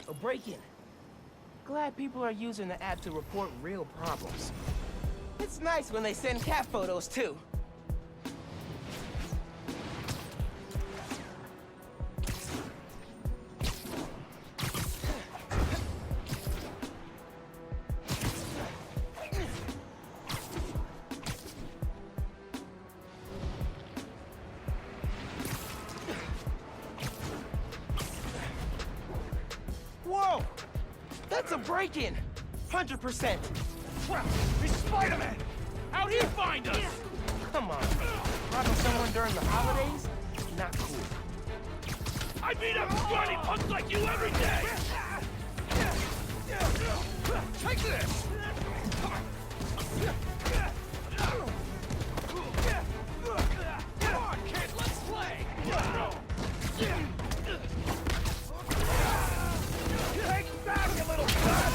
A break-in. Glad people are using the app to report real problems. It's nice when they send cat photos, too. Whoa! That's a break-in! 100%! It's Spider-Man! How'd he find us? Come on. Robbing someone during the holidays? Not cool. I beat up scrawny punks like you every day! Take this! Come on, kid, let's play! Take that, you little brat!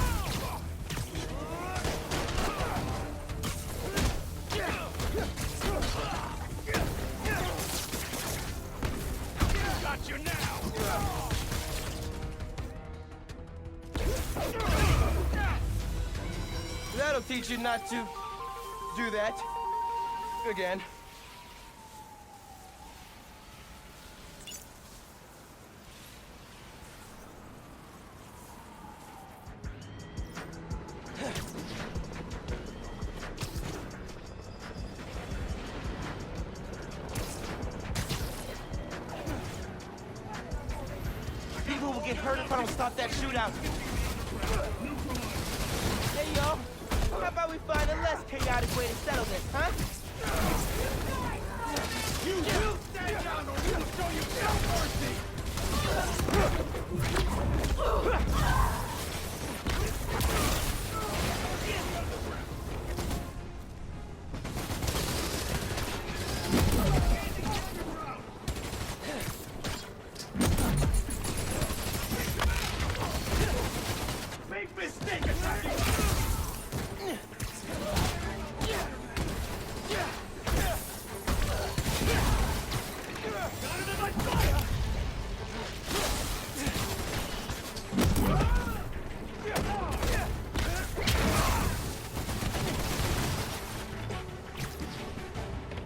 Got you now! That'll teach you not to do that again. People will get hurt if I don't stop that shootout. Hey, y'all. How about we find a less chaotic way to settle this, huh? You will stand down or we'll show you no mercy! Big mistake attacking!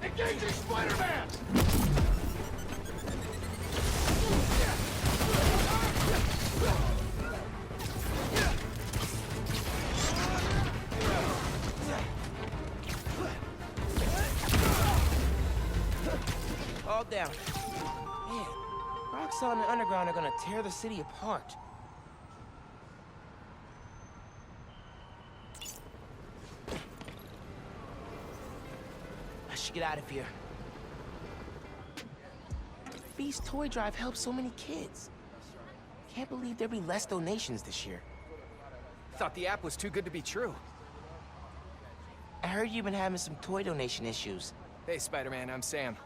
Engaging Spider-Man! All down. Man, Roxxon and Underground are gonna tear the city apart. I should get out of here. Beast Toy Drive helps so many kids. Can't believe there'll be less donations this year. Thought the app was too good to be true. I heard you've been having some toy donation issues. Hey, Spider-Man, I'm Sam.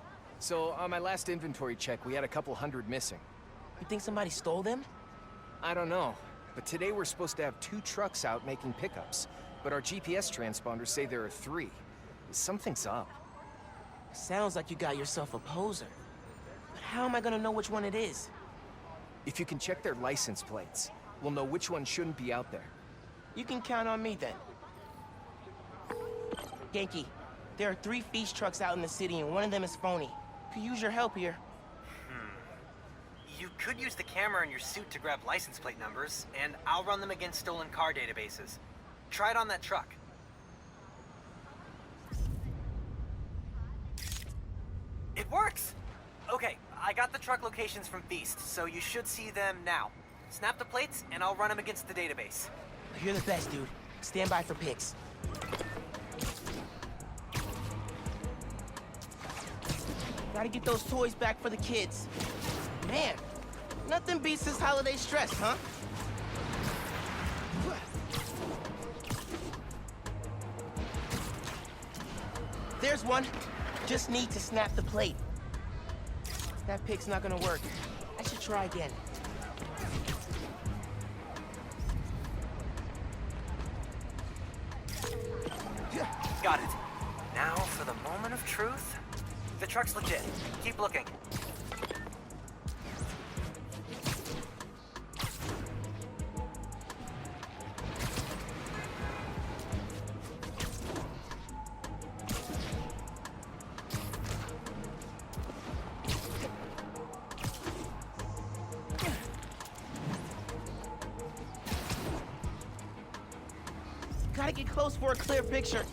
So, on my last inventory check, we had a couple hundred missing. You think somebody stole them? I don't know, but today we're supposed to have 2 trucks out making pickups, but our GPS transponders say there are 3. Something's up. Sounds like you got yourself a poser. But how am I gonna know which one it is? If you can check their license plates, we'll know which one shouldn't be out there. You can count on me then. Genki, there are 3 feast trucks out in the city and one of them is phony. Could use your help here. You could use the camera in your suit to grab license plate numbers, and I'll run them against stolen car databases. Try it on that truck. It works! Okay, I got the truck locations from Feast, so you should see them now. Snap the plates, and I'll run them against the database. You're the best, dude. Stand by for pics. Gotta get those toys back for the kids. Man, nothing beats this holiday stress, huh? There's one. Just need to snap the plate. That pic's not gonna work. I should try again. Got it. Now for the moment of truth. The truck's legit. Keep looking. Gotta get close for a clear picture.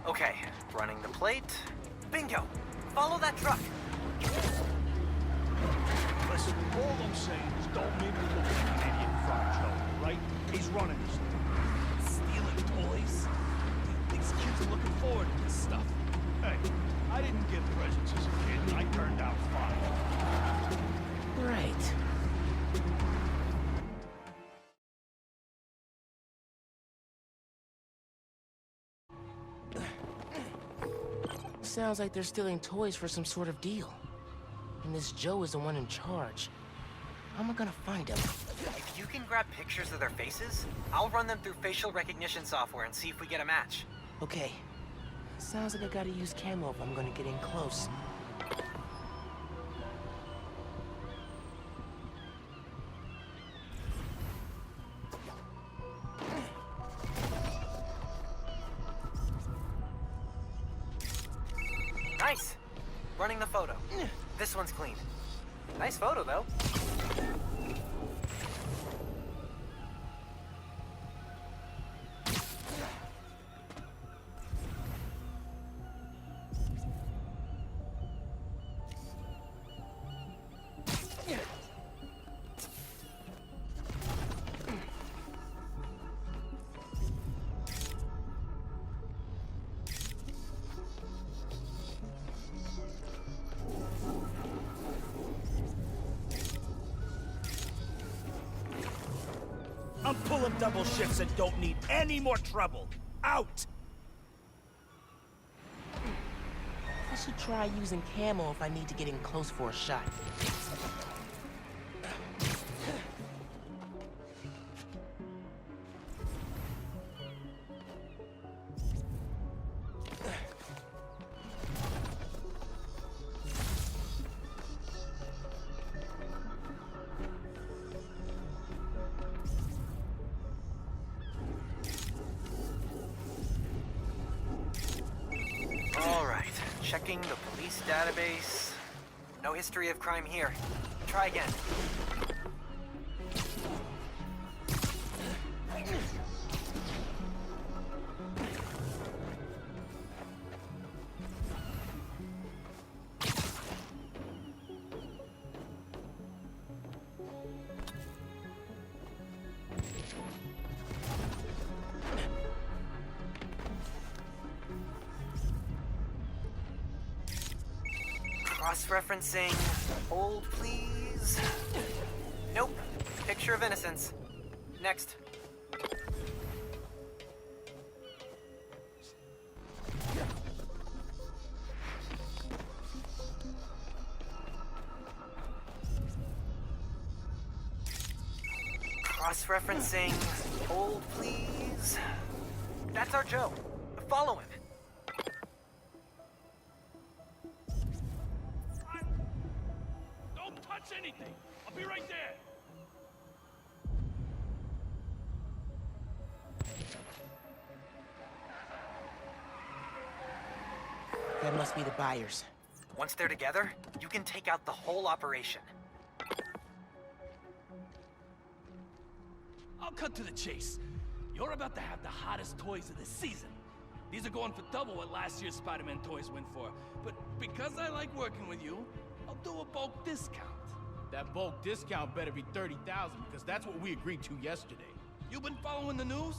Okay, running the plate. Bingo! Follow that truck. Listen, all I'm saying is don't make me look like an idiot in front of Joe, right? He's running this thing. Stealing toys? These kids are looking forward to this stuff. Hey, I didn't get presents as a kid, and I turned out fine. Right. Sounds like they're stealing toys for some sort of deal. And this Joe is the one in charge. How am I gonna find him? If you can grab pictures of their faces, I'll run them through facial recognition software and see if we get a match. Okay. Sounds like I gotta use camo if I'm gonna get in close. Nice! Running the photo. This one's clean. Nice photo, though. I'm pulling double shifts and don't need any more trouble. Out! I should try using camo if I need to get in close for a shot. All right, checking the police database. No history of crime here. Try again. Cross-referencing. Hold, please. Nope. Picture of innocence. Next. Cross-referencing. Hold, please. That's our Joe. Follow him. Don't touch anything! I'll be right there! That must be the buyers. Once they're together, you can take out the whole operation. I'll cut to the chase. You're about to have the hottest toys of the season. These are going for double what last year's Spider-Man toys went for. But because I like working with you, I'll do a bulk discount. That bulk discount better be 30,000 because that's what we agreed to yesterday. You been following the news?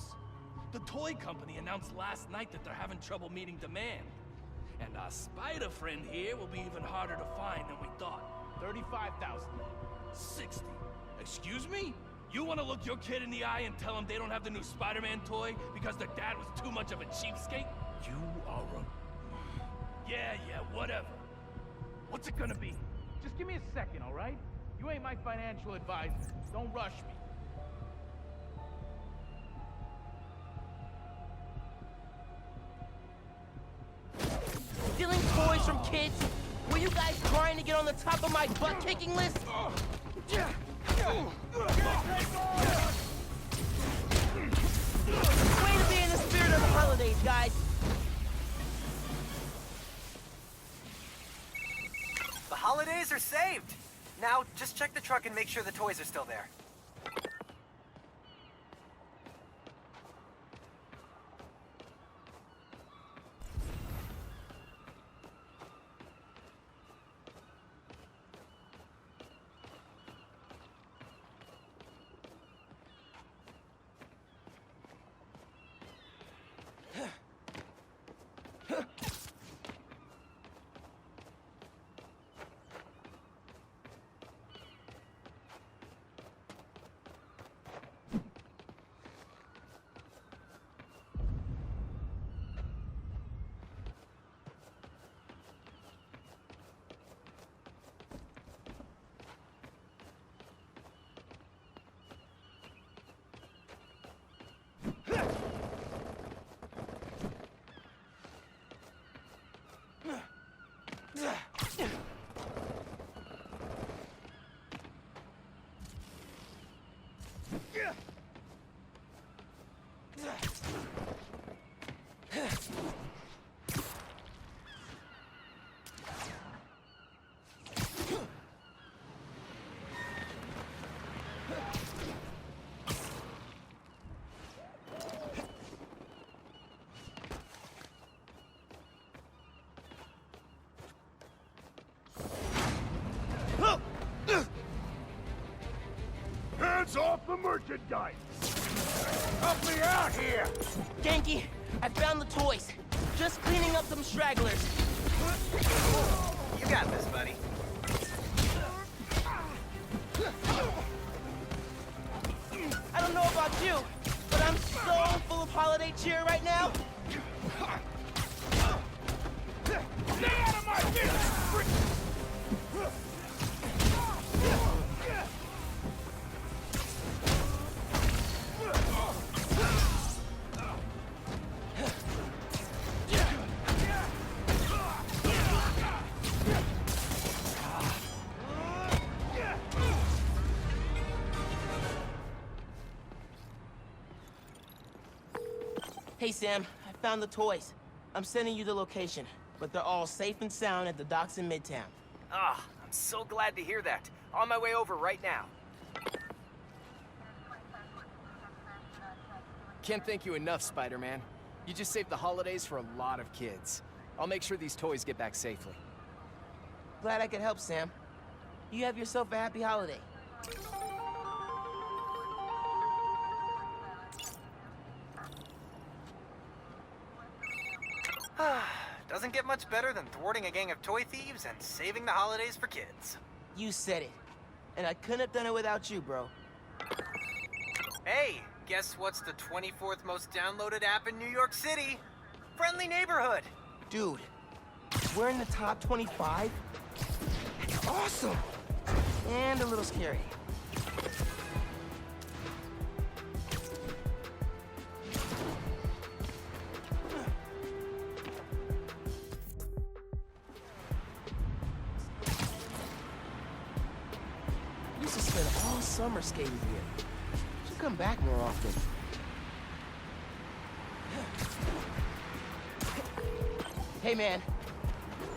The toy company announced last night that they're having trouble meeting demand. And our spider friend here will be even harder to find than we thought. 35,000. 60. Excuse me? You want to look your kid in the eye and tell him they don't have the new Spider-Man toy because their dad was too much of a cheapskate? You are a... Yeah, whatever. What's it gonna be? Just give me a second, all right? You ain't my financial advisor. Don't rush me. Stealing toys from kids? Were you guys trying to get on the top of my butt-kicking list? Way to be in the spirit of the holidays, guys. The holidays are saved! Now, just check the truck and make sure the toys are still there. hands off the merchandise! Help me out here! Genki, I found the toys. Just cleaning up some stragglers. You got this, buddy. I don't know about you, but I'm so full of holiday cheer right now. Stay out of my business! Hey, Sam, I found the toys. I'm sending you the location, but they're all safe and sound at the docks in Midtown. Ah, I'm so glad to hear that. On my way over right now. Can't thank you enough, Spider-Man. You just saved the holidays for a lot of kids. I'll make sure these toys get back safely. Glad I could help, Sam. You have yourself a happy holiday. Doesn't get much better than thwarting a gang of toy thieves and saving the holidays for kids. You said it. And I couldn't have done it without you, bro. Hey, guess what's the 24th most downloaded app in New York City? Friendly Neighborhood. Dude, we're in the top 25? That's awesome! And a little scary. Used to spend all summer skating here. Should come back more often. Hey, man.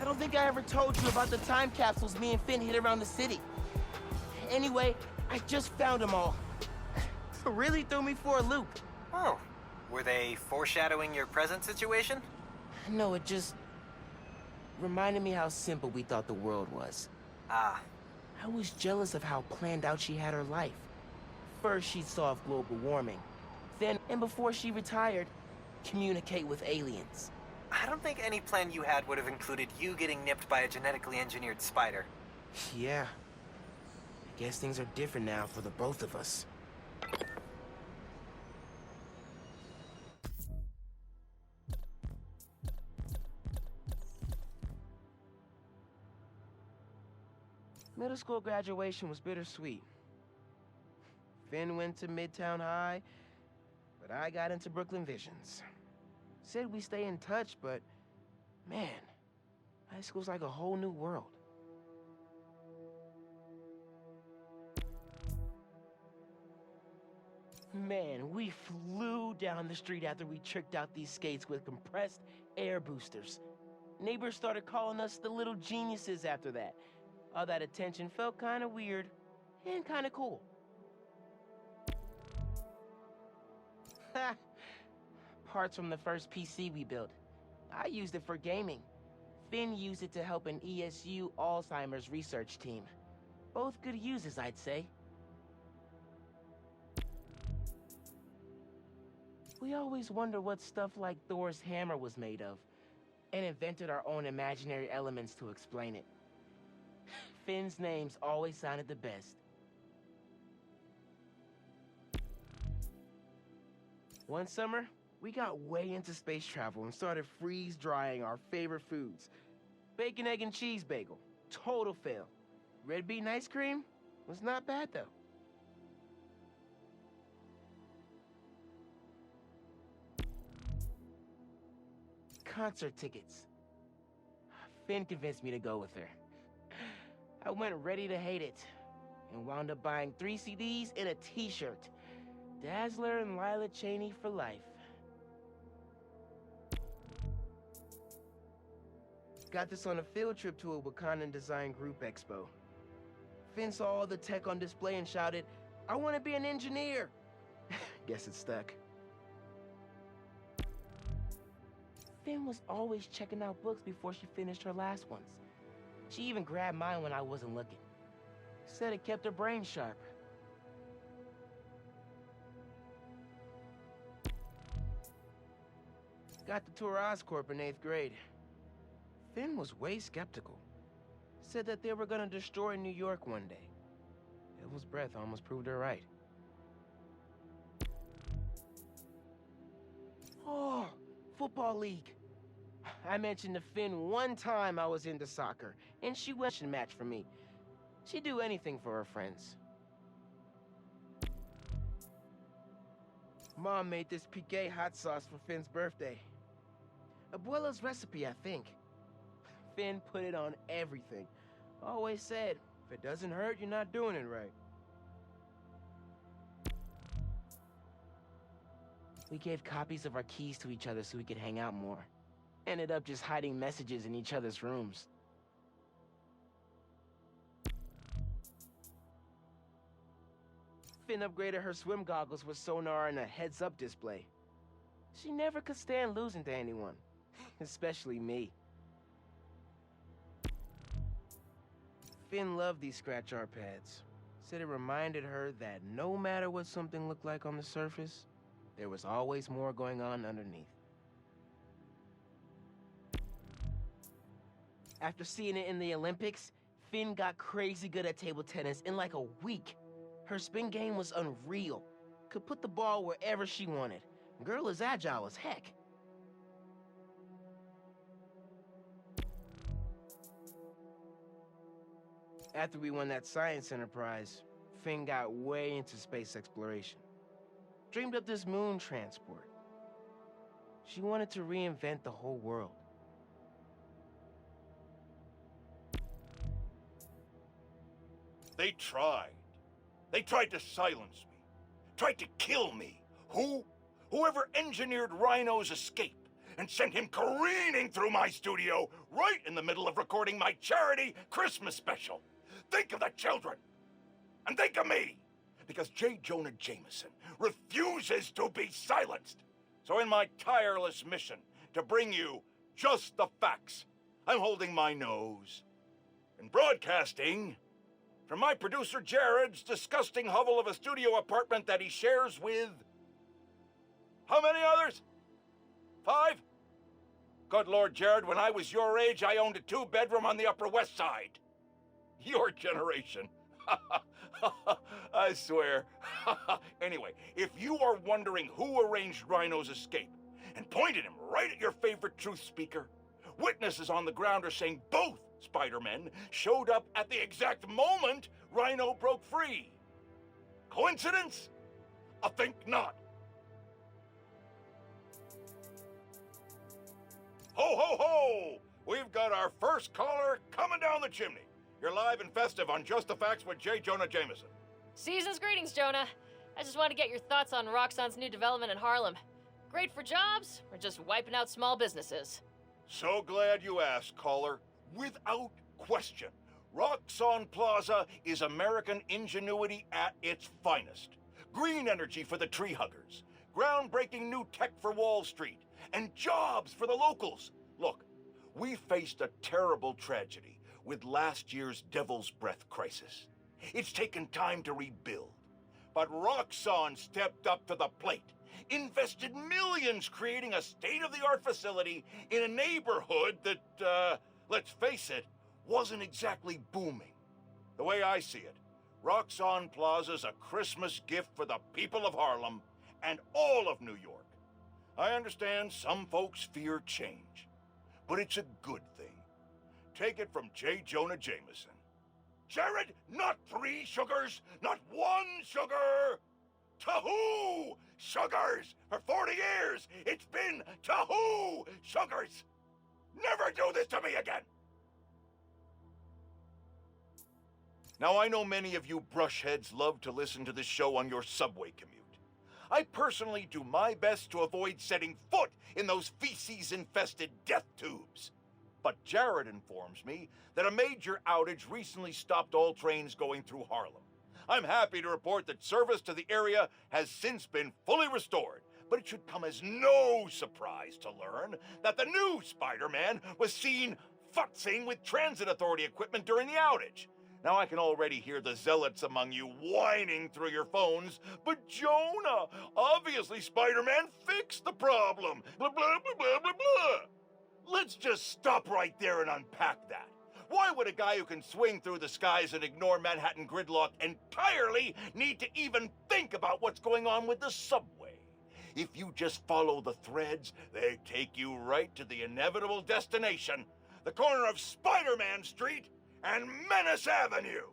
I don't think I ever told you about the time capsules me and Finn hid around the city. Anyway, I just found them all. Really threw me for a loop. Oh, were they foreshadowing your present situation? No, it just reminded me how simple we thought the world was. Ah, I was jealous of how planned out she had her life. First, she'd solve global warming. Then, and before she retired, communicate with aliens. I don't think any plan you had would have included you getting nipped by a genetically engineered spider. Yeah. I guess things are different now for the both of us. Middle school graduation was bittersweet. Finn went to Midtown High, but I got into Brooklyn Visions. Said we stay in touch, but man, high school's like a whole new world. Man, we flew down the street after we tricked out these skates with compressed air boosters. Neighbors started calling us the little geniuses after that. All that attention felt kind of weird and kind of cool. Ha! Parts from the first PC we built. I used it for gaming. Finn used it to help an ESU Alzheimer's research team. Both good uses, I'd say. We always wonder what stuff like Thor's hammer was made of, and invented our own imaginary elements to explain it. Finn's names always sounded the best. One summer, we got way into space travel and started freeze-drying our favorite foods. Bacon, egg, and cheese bagel. Total fail. Red bean ice cream was not bad, though. Concert tickets. Finn convinced me to go with her. I went ready to hate it, and wound up buying 3 CDs and a t-shirt. Dazzler and Lila Cheney for life. Got this on a field trip to a Wakandan Design Group Expo. Finn saw all the tech on display and shouted, "I want to be an engineer!" Guess it stuck. Finn was always checking out books before she finished her last ones. She even grabbed mine when I wasn't looking. Said it kept her brain sharp. Got to tour Oscorp in 8th grade. Finn was way skeptical. Said that they were gonna destroy New York one day. Devil's breath almost proved her right. Oh, football league. I mentioned to Finn one time I was into soccer, and she went and match for me. She'd do anything for her friends. Mom made this piqué hot sauce for Finn's birthday. Abuela's recipe, I think. Finn put it on everything. Always said, if it doesn't hurt, you're not doing it right. We gave copies of our keys to each other so we could hang out more. Ended up just hiding messages in each other's rooms. Finn upgraded her swim goggles with sonar and a heads-up display. She never could stand losing to anyone, especially me. Finn loved these scratch art pads. Said it reminded her that no matter what something looked like on the surface, there was always more going on underneath. After seeing it in the Olympics, Finn got crazy good at table tennis in like a week. Her spin game was unreal. Could put the ball wherever she wanted. Girl is agile as heck. After we won that science enterprise, Finn got way into space exploration. Dreamed up this moon transport. She wanted to reinvent the whole world. They tried. They tried to silence me. Tried to kill me. Who? Whoever engineered Rhino's escape and sent him careening through my studio right in the middle of recording my charity Christmas special. Think of the children. And think of me. Because J. Jonah Jameson refuses to be silenced. So in my tireless mission to bring you just the facts, I'm holding my nose. And broadcasting from my producer Jared's disgusting hovel of a studio apartment that he shares with... how many others? 5? Good Lord, Jared, when I was your age, I owned a 2-bedroom on the Upper West Side. Your generation. I swear. Anyway, if you are wondering who arranged Rhino's escape and pointed him right at your favorite truth speaker, witnesses on the ground are saying both Spider-Men showed up at the exact moment Rhino broke free. Coincidence? I think not. Ho, ho, ho! We've got our first caller coming down the chimney. You're live and festive on Just the Facts with J. Jonah Jameson. Season's greetings, Jonah. I just want to get your thoughts on Roxxon's new development in Harlem. Great for jobs, or just wiping out small businesses? So glad you asked, caller. Without question, Roxxon Plaza is American ingenuity at its finest. Green energy for the tree huggers, groundbreaking new tech for Wall Street, and jobs for the locals. Look, we faced a terrible tragedy with last year's Devil's Breath crisis. It's taken time to rebuild. But Roxxon stepped up to the plate, invested millions creating a state-of-the-art facility in a neighborhood that, let's face it, wasn't exactly booming. The way I see it, Roxxon Plaza's a Christmas gift for the people of Harlem and all of New York. I understand some folks fear change, but it's a good thing. Take it from J. Jonah Jameson. Jared, not 3 sugars, not 1 sugar! Tahoo sugars! For 40 years, it's been Tahoo sugars! Never do this to me again! Now, I know many of you brushheads love to listen to this show on your subway commute. I personally do my best to avoid setting foot in those feces-infested death tubes. But Jared informs me that a major outage recently stopped all trains going through Harlem. I'm happy to report that service to the area has since been fully restored, but it should come as no surprise to learn that the new Spider-Man was seen futzing with transit authority equipment during the outage. Now I can already hear the zealots among you whining through your phones, but Jonah, obviously Spider-Man fixed the problem. Blah, blah, blah, blah, blah, blah. Let's just stop right there and unpack that. Why would a guy who can swing through the skies and ignore Manhattan gridlock entirely need to even think about what's going on with the subway? If you just follow the threads, they take you right to the inevitable destination, the corner of Spider-Man Street and Menace Avenue.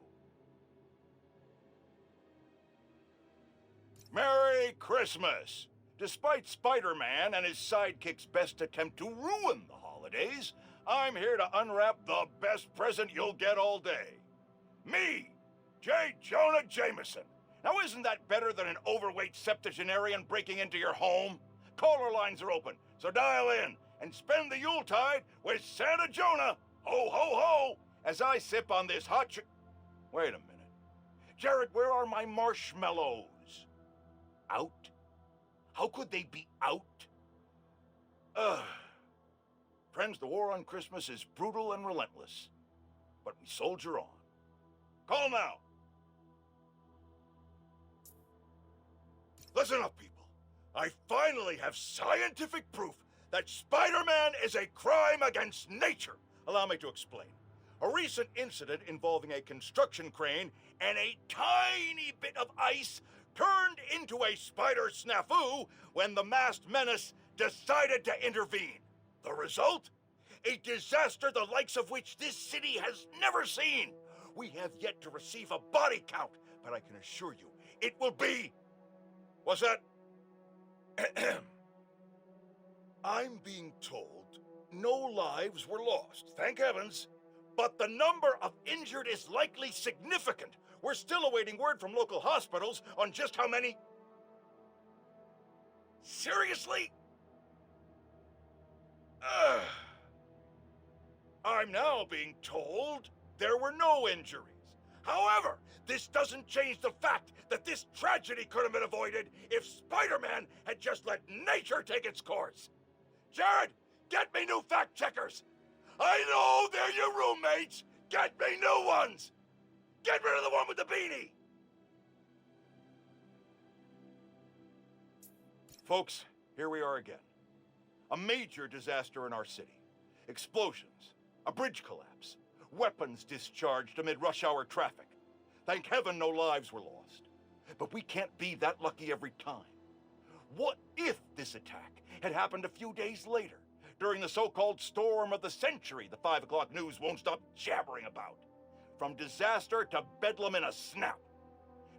Merry Christmas! Despite Spider-Man and his sidekick's best attempt to ruin the holidays, I'm here to unwrap the best present you'll get all day. Me, J. Jonah Jameson. Now isn't that better than an overweight septuagenarian breaking into your home? Caller lines are open, so dial in and spend the Yuletide with Santa Jonah, ho ho ho, as I sip on this hot Wait a minute. Jared, where are my marshmallows? Out? How could they be out? Friends, the war on Christmas is brutal and relentless, but we soldier on. Call now. Listen up, people. I finally have scientific proof that Spider-Man is a crime against nature. Allow me to explain. A recent incident involving a construction crane and a tiny bit of ice turned into a spider snafu when the masked menace decided to intervene. The result? A disaster the likes of which this city has never seen. We have yet to receive a body count, but I can assure you, it will be... What's that? I'm being told no lives were lost, thank heavens, but the number of injured is likely significant. We're still awaiting word from local hospitals on just how many... Seriously? I'm now being told there were no injuries. However, this doesn't change the fact that this tragedy could have been avoided if Spider-Man had just let nature take its course. Jared, get me new fact-checkers. I know they're your roommates. Get me new ones. Get rid of the one with the beanie. Folks, here we are again. A major disaster in our city. Explosions, a bridge collapse, weapons discharged amid rush hour traffic. Thank heaven no lives were lost. But we can't be that lucky every time. What if this attack had happened a few days later, during the so-called storm of the century the 5 o'clock news won't stop jabbering about? From disaster to bedlam in a snap.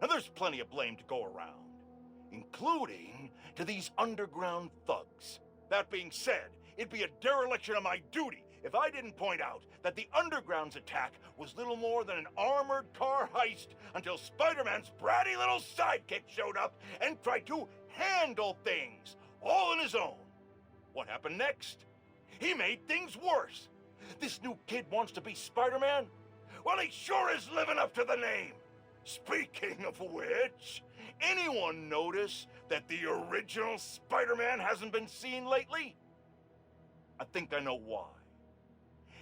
Now there's plenty of blame to go around, including to these underground thugs. That being said, it'd be a dereliction of my duty if I didn't point out that the Underground's attack was little more than an armored car heist until Spider-Man's bratty little sidekick showed up and tried to handle things, all on his own. What happened next? He made things worse. This new kid wants to be Spider-Man? Well, he sure is living up to the name. Speaking of which, anyone notice that the original Spider-Man hasn't been seen lately? I think I know why.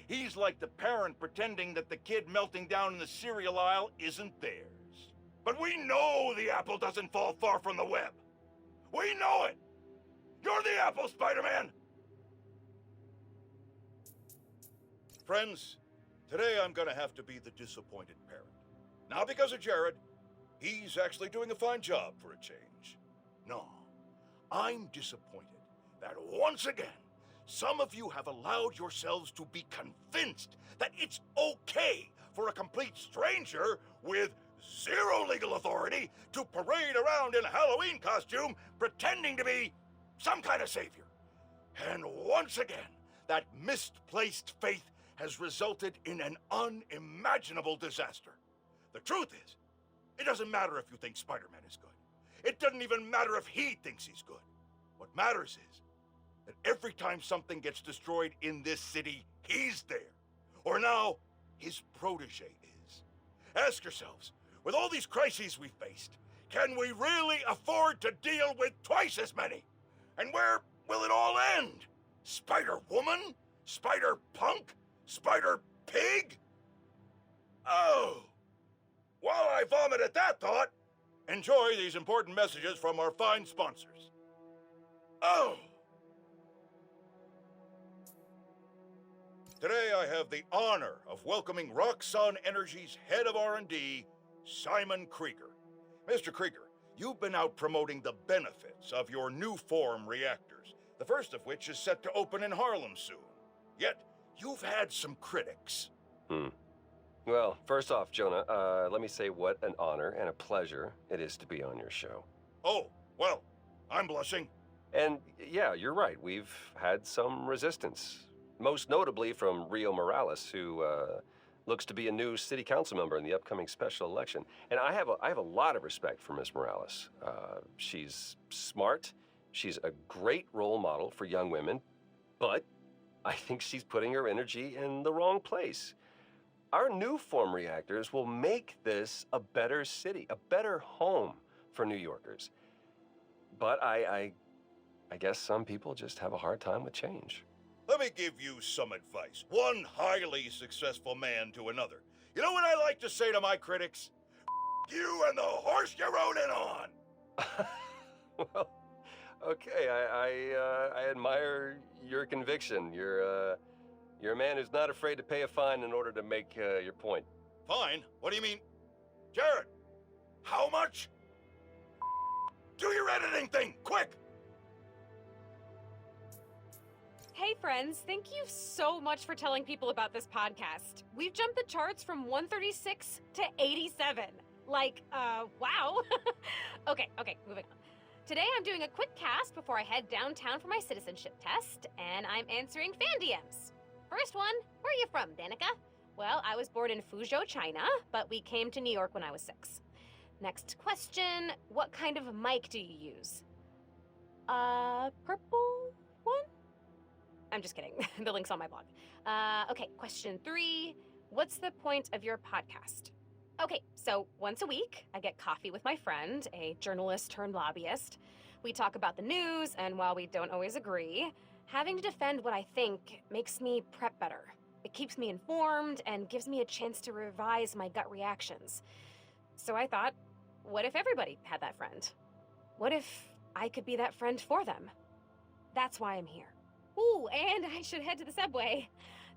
He's like the parent pretending that the kid melting down in the cereal aisle isn't theirs. But we know the apple doesn't fall far from the web. We know it. You're the apple, Spider-Man. Friends, today I'm gonna have to be the disappointed parent. Not because of Jared. He's actually doing a fine job for a change. No, I'm disappointed that once again, some of you have allowed yourselves to be convinced that it's okay for a complete stranger with zero legal authority to parade around in a Halloween costume pretending to be some kind of savior. And once again, that misplaced faith has resulted in an unimaginable disaster. The truth is, it doesn't matter if you think Spider-Man is good. It doesn't even matter if he thinks he's good. What matters is that every time something gets destroyed in this city, he's there. Or now, his protege is. Ask yourselves, with all these crises we faced, can we really afford to deal with twice as many? And where will it all end? Spider-Woman? Spider-Punk? Spider-Pig? Oh, while I vomit at that thought, enjoy these important messages from our fine sponsors. Oh! Today I have the honor of welcoming Roxxon Energy's head of R&D, Simon Krieger. Mr. Krieger, you've been out promoting the benefits of your new form reactors, the first of which is set to open in Harlem soon. Yet, you've had some critics. Well, first off, Jonah, let me say what an honor and a pleasure it is to be on your show. Oh, well, I'm blushing. And yeah, you're right. We've had some resistance, most notably from Rio Morales, who looks to be a new city council member in the upcoming special election. And I have a lot of respect for Ms. Morales. She's smart. She's a great role model for young women, but I think she's putting her energy in the wrong place. Our new form reactors will make this a better city, a better home for New Yorkers. But I guess some people just have a hard time with change. Let me give you some advice. One highly successful man to another. You know what I like to say to my critics? You and the horse you rode in on! Well, okay, I admire your conviction. You're a man who's not afraid to pay a fine in order to make your point. Fine? What do you mean? Jared, how much? Do your editing thing, quick! Hey friends, thank you so much for telling people about this podcast. We've jumped the charts from 136 to 87. Wow. Okay, moving on. Today I'm doing a quick cast before I head downtown for my citizenship test, and I'm answering fan DMs. First one, where are you from, Danica? Well, I was born in Fuzhou, China, but we came to New York when I was 6. Next question, what kind of mic do you use? Purple one? I'm just kidding. The link's on my blog. Okay, question 3, what's the point of your podcast? Okay, so once a week, I get coffee with my friend, a journalist turned lobbyist. We talk about the news, and while we don't always agree, having to defend what I think makes me prep better. It keeps me informed and gives me a chance to revise my gut reactions. So I thought, what if everybody had that friend? What if I could be that friend for them? That's why I'm here. Ooh, and I should head to the subway.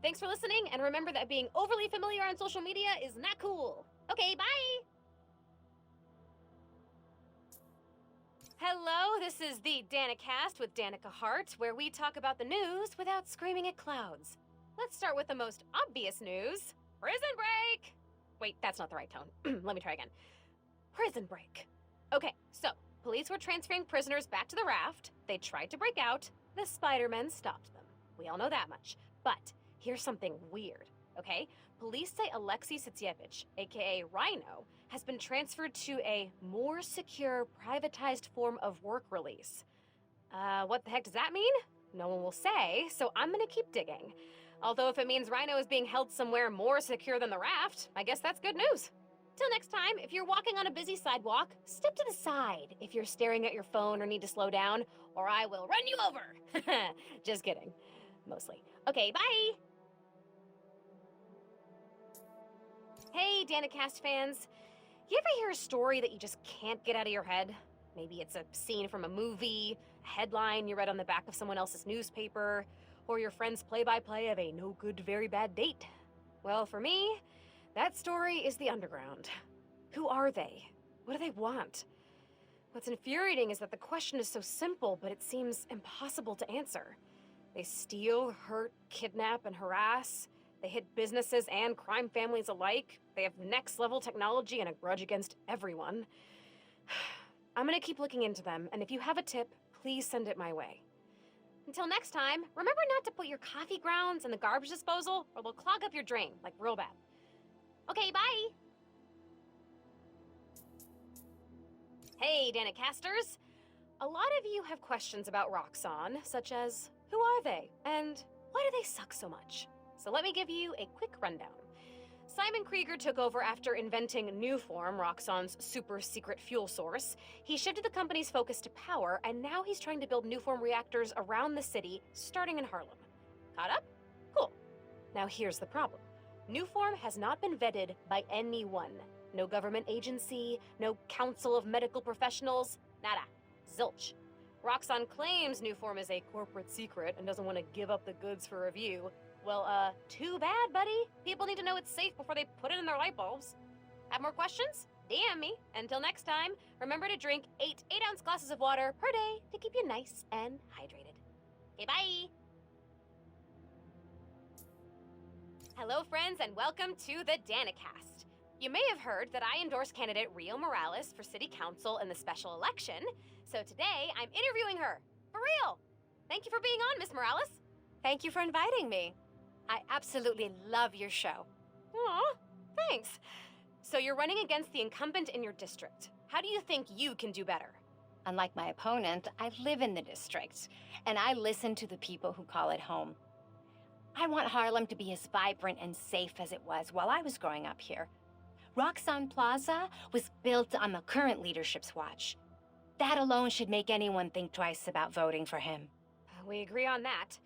Thanks for listening, and remember that being overly familiar on social media is not cool. Okay, bye! Hello, this is the Danicast with Danica Hart, where we talk about the news without screaming at clouds. Let's start with the most obvious news. Prison break! Wait, that's not the right tone. Let me try again. Prison break. Okay, so, police were transferring prisoners back to the raft. They tried to break out. The Spider-Men stopped them. We all know that much. But here's something weird, okay? Police say Alexei Sitsievich, aka Rhino, has been transferred to a more secure, privatized form of work release. What the heck does that mean? No one will say, so I'm gonna keep digging. Although if it means Rhino is being held somewhere more secure than the raft, I guess that's good news. Till next time, if you're walking on a busy sidewalk, step to the side if you're staring at your phone or need to slow down, or I will run you over. Just kidding. Mostly. Okay, bye! Hey, Danicast fans. You ever hear a story that you just can't get out of your head? Maybe it's a scene from a movie, a headline you read on the back of someone else's newspaper, or your friend's play-by-play of a no-good, very bad date. Well, for me, that story is the underground. Who are they? What do they want? What's infuriating is that the question is so simple, but it seems impossible to answer. They steal, hurt, kidnap, and harass. They hit businesses and crime families alike. They have next-level technology and a grudge against everyone. I'm gonna keep looking into them, and if you have a tip, please send it my way. Until next time, remember not to put your coffee grounds in the garbage disposal, or they'll clog up your drain, like real bad. Okay, bye! Hey, Danicasters! A lot of you have questions about Roxxon, such as, who are they, and why do they suck so much? So let me give you a quick rundown. Simon Krieger took over after inventing Nuform, Roxxon's super-secret fuel source. He shifted the company's focus to power, and now he's trying to build Nuform reactors around the city, starting in Harlem. Caught up? Cool. Now here's the problem. Nuform has not been vetted by anyone. No government agency, no council of medical professionals, nada. Zilch. Roxxon claims new form is a corporate secret and doesn't want to give up the goods for review. Well, too bad, buddy. People need to know it's safe before they put it in their light bulbs. Have more questions? DM me. Until next time, remember to drink 8 8-ounce glasses of water per day to keep you nice and hydrated. Okay, bye! Hello, friends, and welcome to the Danicast. You may have heard that I endorsed candidate Rio Morales for city council in the special election, so today I'm interviewing her. For real! Thank you for being on, Miss Morales. Thank you for inviting me. I absolutely love your show. Aw, thanks. So you're running against the incumbent in your district. How do you think you can do better? Unlike my opponent, I live in the district, and I listen to the people who call it home. I want Harlem to be as vibrant and safe as it was while I was growing up here. Roxxon Plaza was built on the current leadership's watch. That alone should make anyone think twice about voting for him. We agree on that.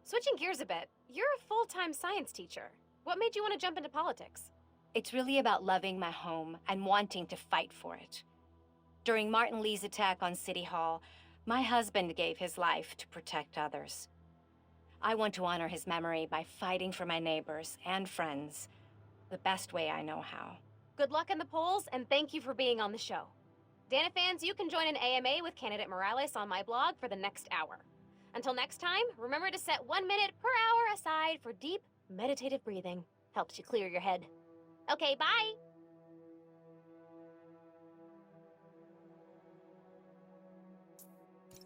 Switching gears a bit, you're a full-time science teacher. What made you want to jump into politics? It's really about loving my home and wanting to fight for it. During Martin Lee's attack on City Hall, my husband gave his life to protect others. I want to honor his memory by fighting for my neighbors and friends the best way I know how. Good luck in the polls, and thank you for being on the show. Dana fans, you can join an AMA with candidate Morales on my blog for the next hour. Until next time, remember to set 1 minute per hour aside for deep, meditative breathing. Helps you clear your head. Okay, bye!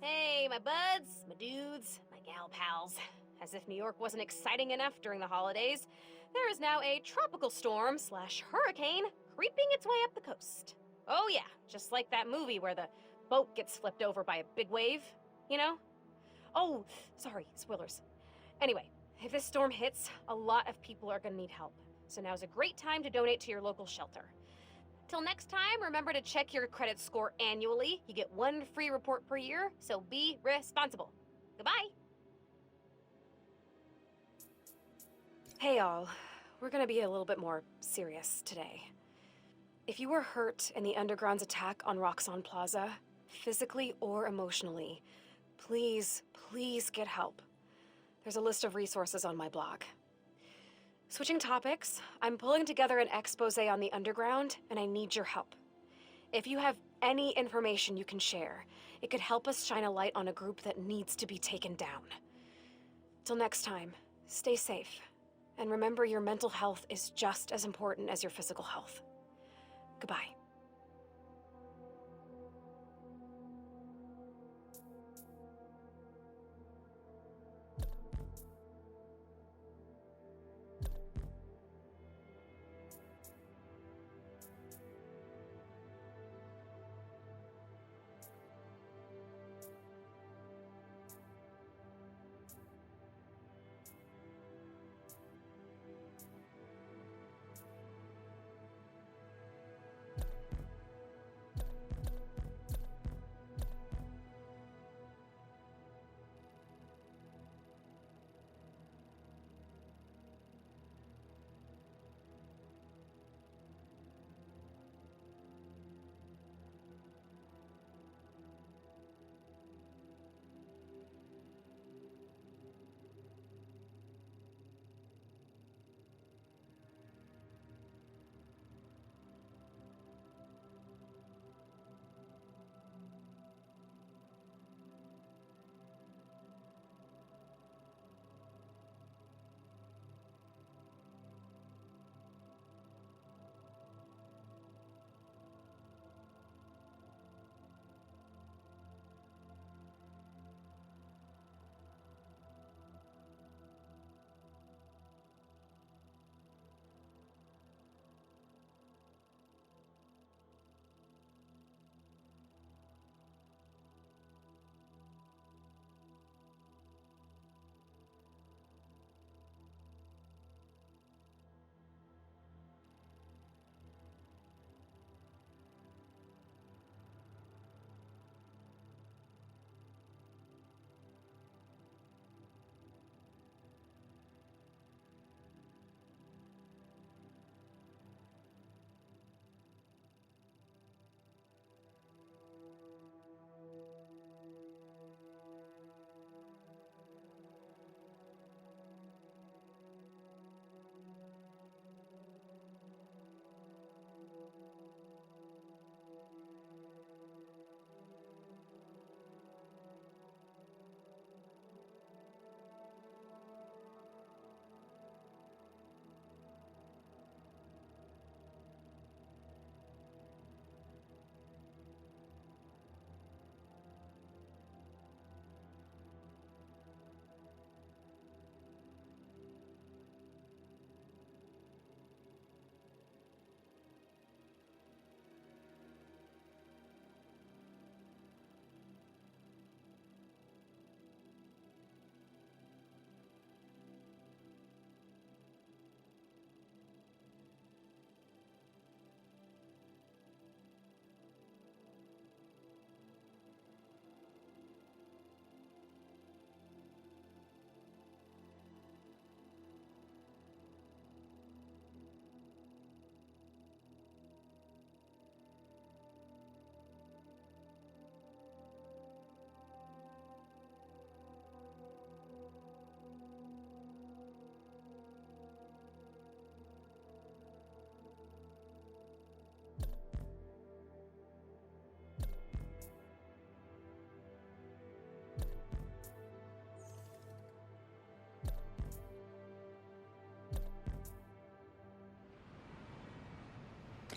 Hey, my buds, my dudes, my gal pals. As if New York wasn't exciting enough during the holidays, there is now a tropical storm / hurricane creeping its way up the coast. Oh yeah, just like that movie where the boat gets flipped over by a big wave, you know? Oh, sorry, spoilers. Anyway, if this storm hits, a lot of people are gonna need help. So now's a great time to donate to your local shelter. Till next time, remember to check your credit score annually. You get 1 free report per year, so be responsible. Goodbye. Hey all, we're gonna be a little bit more serious today. If you were hurt in the Underground's attack on Roxxon Plaza, physically or emotionally, please get help. There's a list of resources on my blog. Switching topics, I'm pulling together an expose on the Underground, and I need your help. If you have any information you can share, it could help us shine a light on a group that needs to be taken down. Till next time, stay safe, and remember your mental health is just as important as your physical health. Goodbye.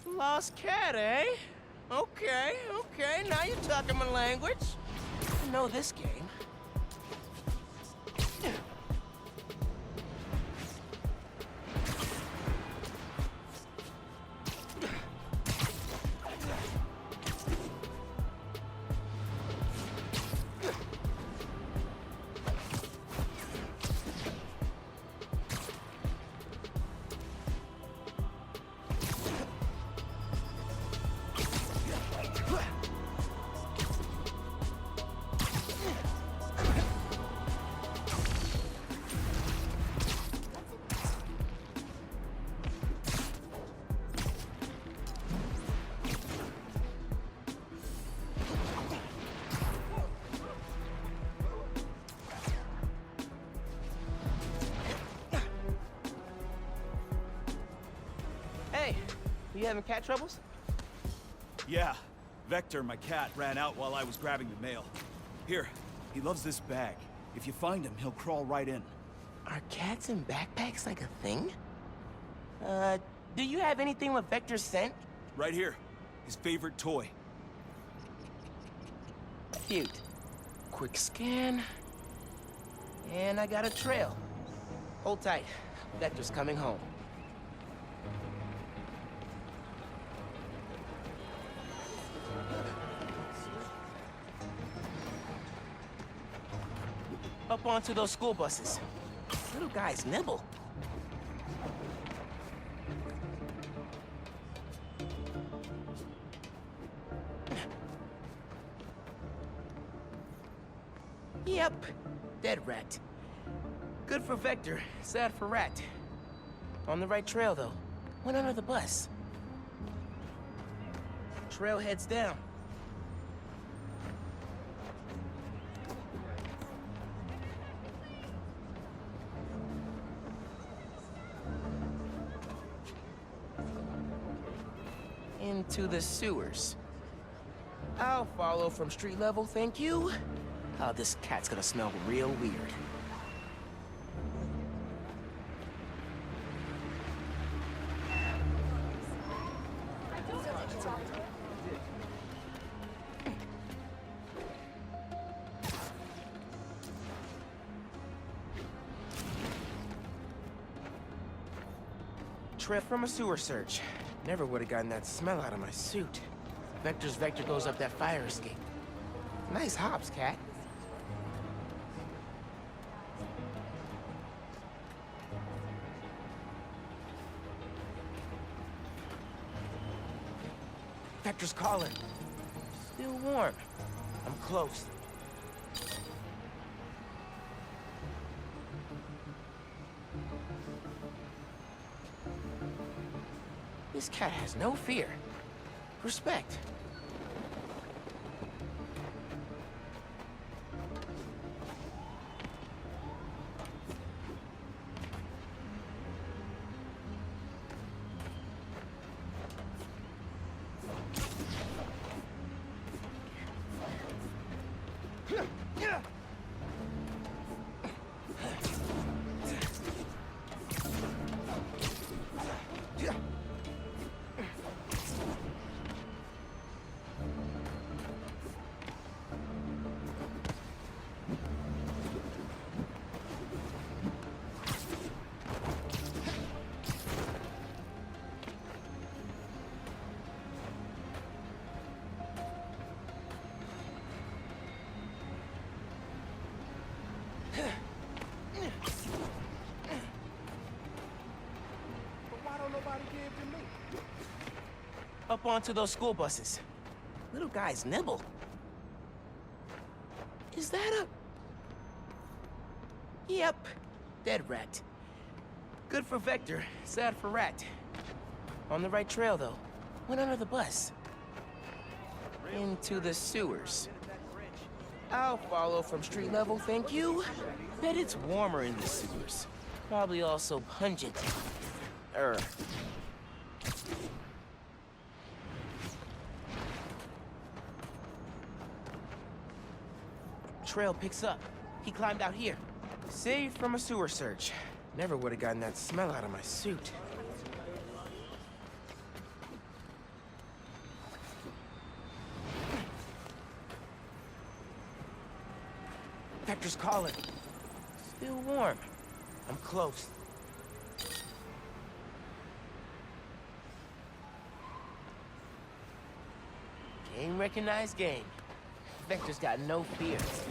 Lost cat, eh? Okay, now you're talking my language. I know this game. Hey, you having cat troubles? Yeah. Vector, my cat, ran out while I was grabbing the mail. Here, he loves this bag. If you find him, he'll crawl right in. Are cats in backpacks like a thing? Do you have anything with Vector's scent? Right here. His favorite toy. Cute. Quick scan. And I got a trail. Hold tight. Vector's coming home. Up onto those school buses. Little guys nibble. Yep, dead rat. Good for Vector, sad for Rat. On the right trail, though. Went under the bus. Trail heads down. Into the sewers. I'll follow from street level, thank you. Oh, this cat's gonna smell real weird. Trip from a sewer search. Never would have gotten that smell out of my suit. Vector's vector goes up that fire escape. Nice hops, cat. Vector's calling. Still warm. I'm close. This cat has no fear. Respect. Up onto those school buses. Little guys nibble. Is that a... Yep, dead rat. Good for Vector, sad for Rat. On the right trail, though. Went under the bus. Into the sewers. I'll follow from street level, thank you. Bet it's warmer in the sewers. Probably also pungent. Trail picks up. He climbed out here. Saved from a sewer search. Never would have gotten that smell out of my suit. Vector's calling. Still warm. I'm close. Game recognized game. Vector's got no fears.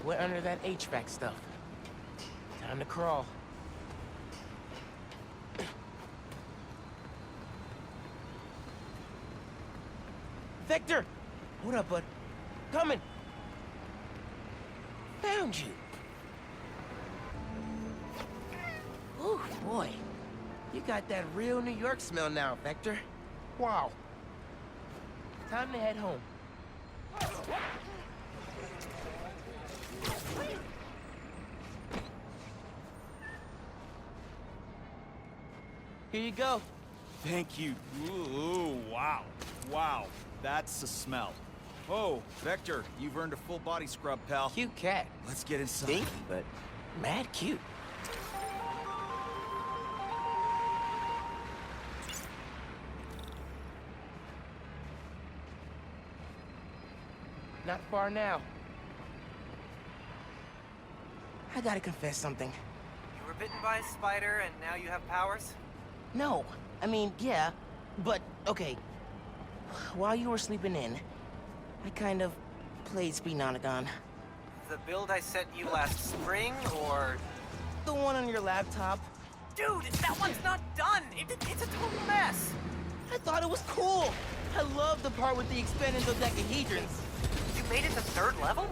We're under that HVAC stuff. Time to crawl. Vector! What up, bud? Coming! Found you! Ooh, boy. You got that real New York smell now, Vector. Wow. Time to head home. Here you go. Thank you. Ooh, wow. Wow. That's a smell. Oh, Vector, you've earned a full body scrub, pal. Cute cat. Let's get inside. Stinky, but mad cute. Not far now. I gotta confess something. You were bitten by a spider and now you have powers? No, I mean, yeah, but, okay. While you were sleeping in, I kind of played Speednonagon. The build I sent you last spring, or...? The one on your laptop. Dude, that one's not done! It's a total mess! I thought it was cool! I love the part with the expanded dodecahedrons. You made it to 3rd level?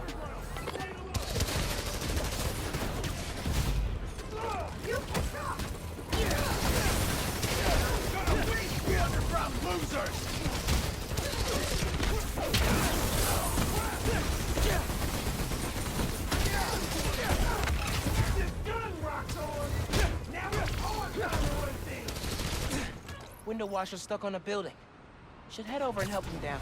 Losers! Window washer stuck on a building. Should head over and help him down.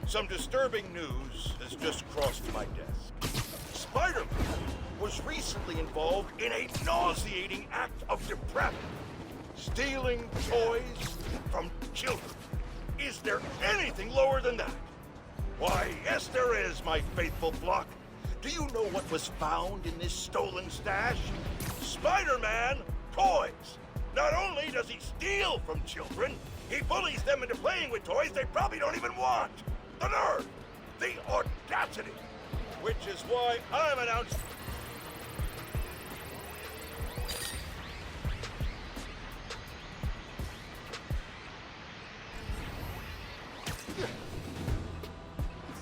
Some disturbing news has just crossed my desk. Spider-Man was recently involved in a nauseating act of depravity. Stealing toys from children. Is there anything lower than that? Why, yes there is, my faithful flock. Do you know what was found in this stolen stash? Spider-Man toys! Not only does he steal from children, he bullies them into playing with toys they probably don't even want. The nerve! The audacity! Which is why I'm announcing...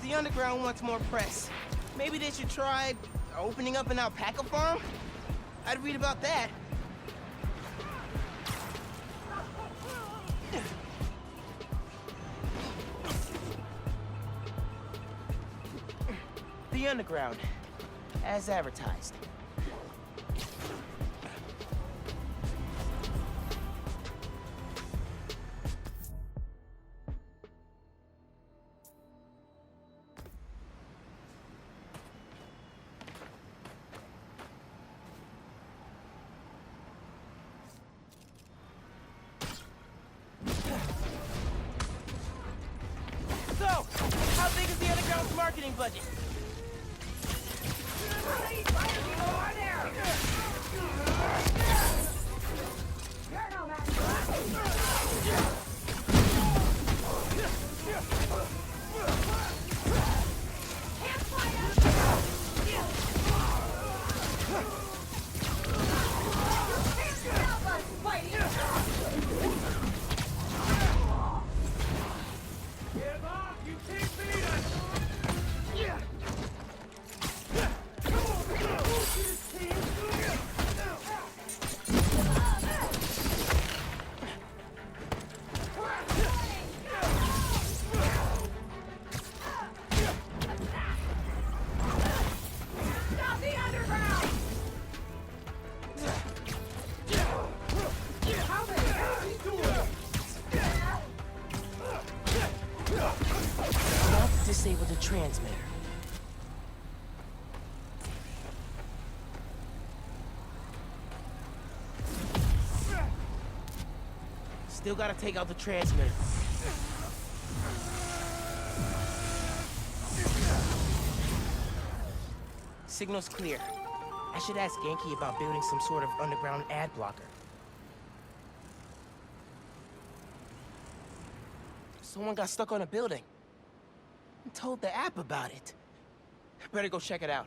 The Underground wants more press. Maybe they should try opening up an alpaca farm? I'd read about that. The Underground, as advertised. So, how big is the Underground's marketing budget. Disable the transmitter. Still gotta take out the transmitter. Signal's clear. I should ask Genki about building some sort of underground ad blocker. Someone got stuck on a building. I told the app about it. Better go check it out.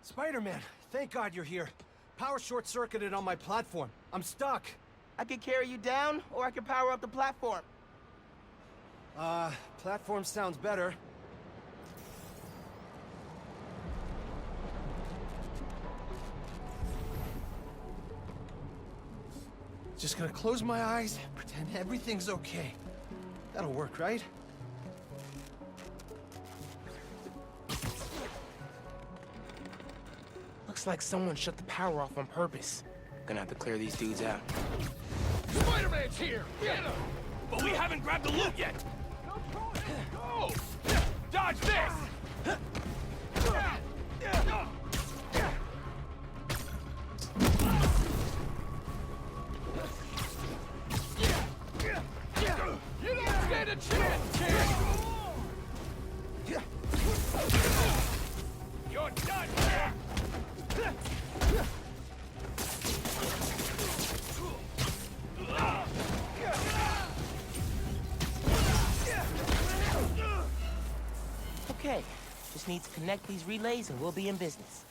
Spider-Man, thank God you're here. Power short-circuited on my platform. I'm stuck. I could carry you down, or I could power up the platform. Platform sounds better. Just gonna close my eyes, pretend everything's okay. That'll work, right? Looks like someone shut the power off on purpose. Gonna have to clear these dudes out. Spider-Man's here! Get him! But we haven't grabbed the loot yet! Go! Dodge this! You don't stand a chance, kid! You're done! Okay, just need to connect these relays and we'll be in business.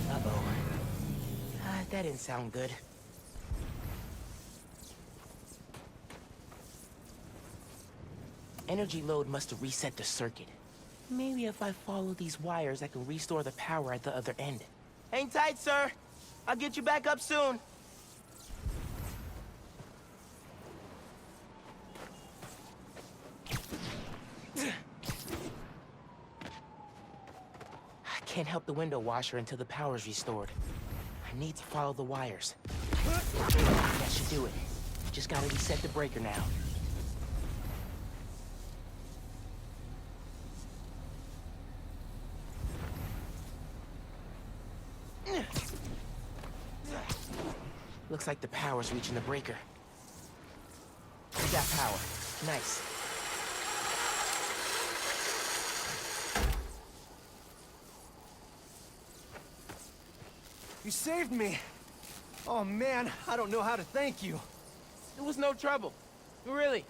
Uh-oh. That didn't sound good. Energy load must have reset the circuit. Maybe if I follow these wires, I can restore the power at the other end. Hang tight, sir. I'll get you back up soon. can't help the window washer until the power's restored. I need to follow the wires. That should do it. Just gotta reset the breaker now. Looks like the power's reaching the breaker. We got power. Nice. You saved me! Oh man, I don't know how to thank you. It was no trouble. Really.